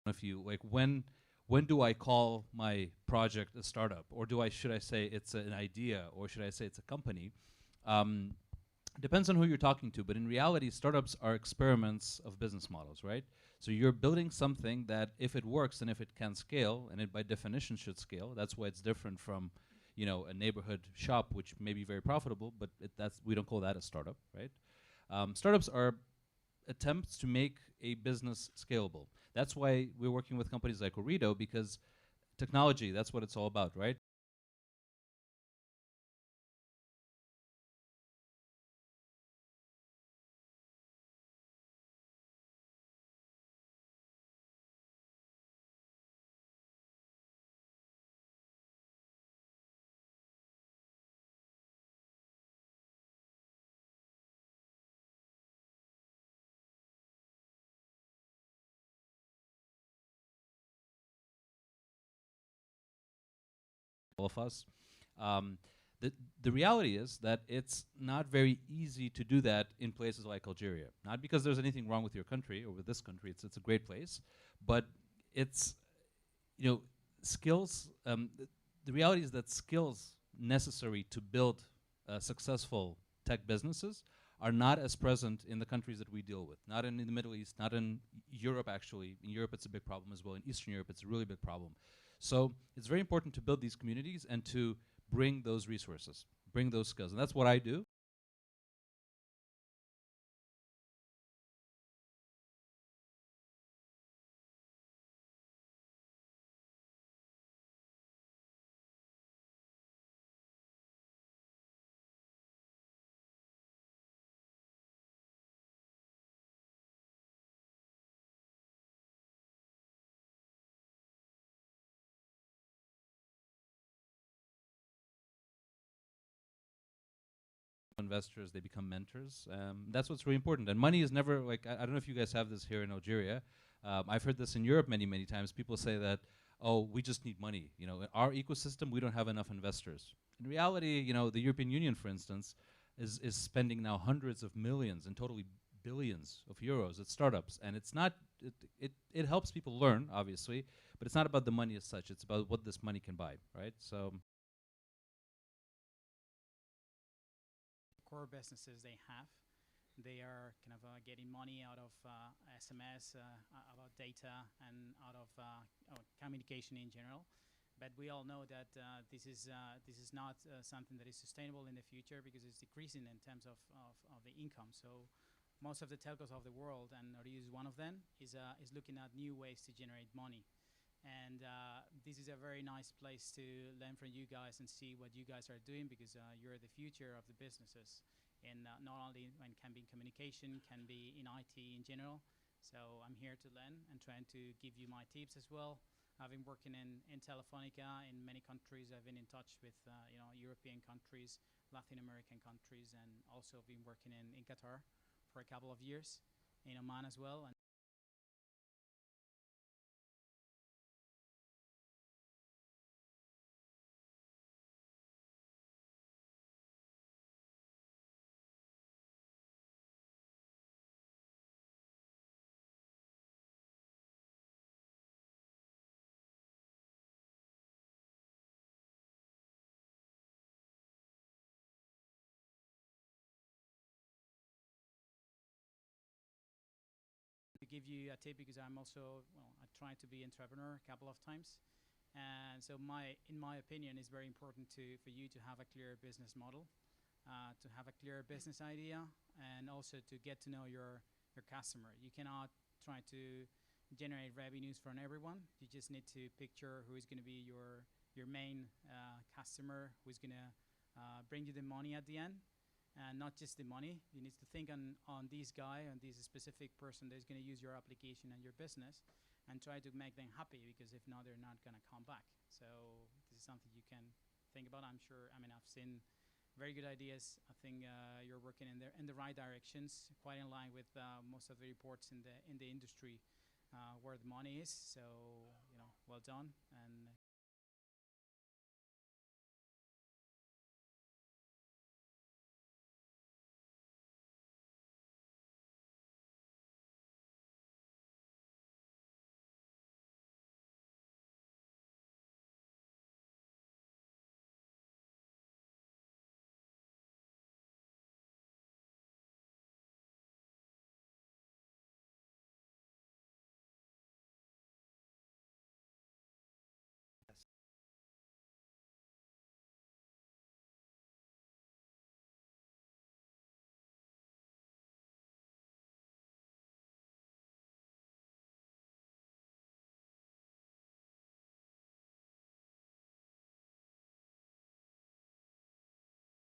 If you like, when do I call my project a startup, or should I say it's an idea, or should I say it's a company? Um, Depends on who you're talking to, but in reality, startups are experiments of business models, right? So you're building something that, if it works and if it can scale, and it by definition should scale, that's why it's different from, a neighborhood shop, which may be very profitable, but we don't call that a startup, right? Startups are attempts to make a business scalable. That's why we're working with companies like Orido, because technology, that's what it's all about, right? All of us. Um, the, the reality is that it's not very easy to do that in places like Algeria. Not because there's anything wrong with your country or with this country, it's a great place, but it's, you know, skills, the reality is that skills necessary to build successful tech businesses are not as present in the countries that we deal with. Not in the Middle East, not in Europe, actually. In Europe, it's a big problem as well. In Eastern Europe, it's a really big problem. So it's very important to build these communities and to bring those resources, bring those skills. And that's what I do. Investors, they become mentors. That's what's really important. And money is never like, I don't know if you guys have this here in Algeria. I've heard this in Europe many, many times. People say that, oh, we just need money. In our ecosystem, we don't have enough investors. In reality, the European Union, for instance, is spending now hundreds of millions and totally billions of euros at startups. And it's not, it helps people learn, obviously, but it's not about the money as such. It's about what this money can buy, right? So core businesses they have. They are kind of getting money out of SMS, about data, and out of communication in general. But we all know that this is not something that is sustainable in the future because it's decreasing in terms of the income. So most of the telcos of the world, and Orido is one of them, is looking at new ways to generate money. And this is a very nice place to learn from you guys and see what you guys are doing because you're the future of the businesses. And not only when can be in communication, can be in IT in general. So I'm here to learn and trying to give you my tips as well. I've been working in Telefonica in many countries. I've been in touch with European countries, Latin American countries, and also been working in Qatar for a couple of years, in Oman as well. And to give you a tip because I'm also I trying to be entrepreneur a couple of times. And so in my opinion, it's very important for you to have a clear business model, to have a clear business idea, and also to get to know your customer. You cannot try to generate revenues from everyone. You just need to picture who is going to be your main customer, who is going to bring you the money at the end, and not just the money. You need to think on this guy, on this specific person that is going to use your application and your business, and try to make them happy because if not, they're not going to come back. So this is something you can think about. I'm sure. I mean, I've seen very good ideas. I think you're working in the right directions, quite in line with most of the reports in the industry where the money is. So well done, and